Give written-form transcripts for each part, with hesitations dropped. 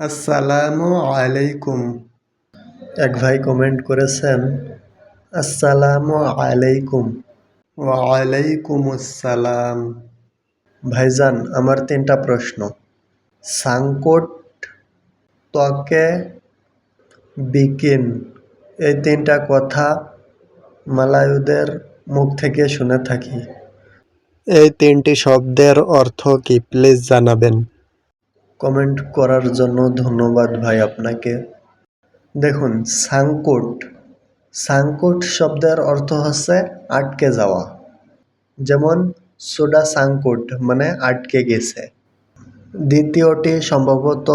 আসসালামু আলাইকুম। এক ভাই কমেন্ট করেছেন আসসালামু আলাইকুম। ওয়ালাইকুম আসসালাম। ভাইজান, আমার ৩টা প্রশ্ন। সাংকোট, ত্বকে, বিকিন, এই ৩টা কথা মালায়ুদের মুখ থেকে শুনে থাকি। এই ৩টি শব্দের অর্থ কি প্লিজ জানাবেন। কমেন্ট করার জন্য ধন্যবাদ ভাই আপনাকে। দেখুন, সাংকোট সাংকোট শব্দের অর্থ হচ্ছে আটকে যাওয়া। যেমন সোডা সাংকোট মানে আটকে গেছে। দ্বিতীয়টি সম্ভবত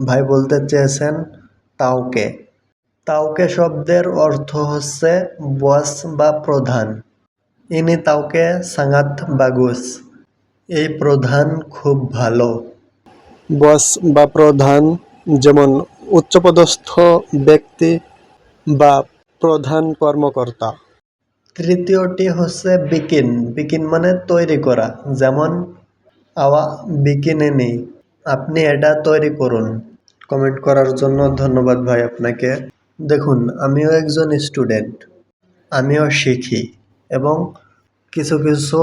ভাই বলতে চেয়েছেন তাওকে। তাওকে শব্দের অর্থ হচ্ছে বস বা প্রধান। ইনি তাওকে সাঙ্গাত বাগুস, এই প্রধান খুব ভালো। বস বা প্রধান যেমন উচ্চপদস্থ ব্যক্তি বা প্রধান কর্মকর্তা। তৃতীয়টি হচ্ছে বিকিন। বিকিন মানে তৈরি করা। যেমন আওয়া বিকিনেনি, আপনি এটা তৈরি করুন। কমেন্ট করার জন্য ধন্যবাদ ভাই আপনাকে। দেখুন, আমিও একজন স্টুডেন্ট, আমিও শিখি এবং কিছু কিছু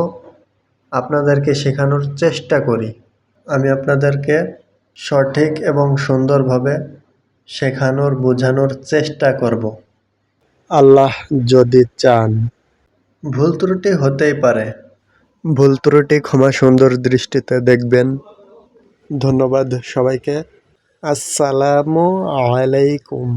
আপনাদেরকে শেখানোর চেষ্টা করি। আমি আপনাদেরকে সঠিক এবং সুন্দরভাবে শেখানোর বোঝানোর চেষ্টা করব, আল্লাহ যদি চান। ভুল ত্রুটি হতেই পারে, ভুল ত্রুটি ক্ষমা সুন্দর দৃষ্টিতে দেখবেন। ধন্যবাদ সবাইকে। আসসালামু আলাইকুম।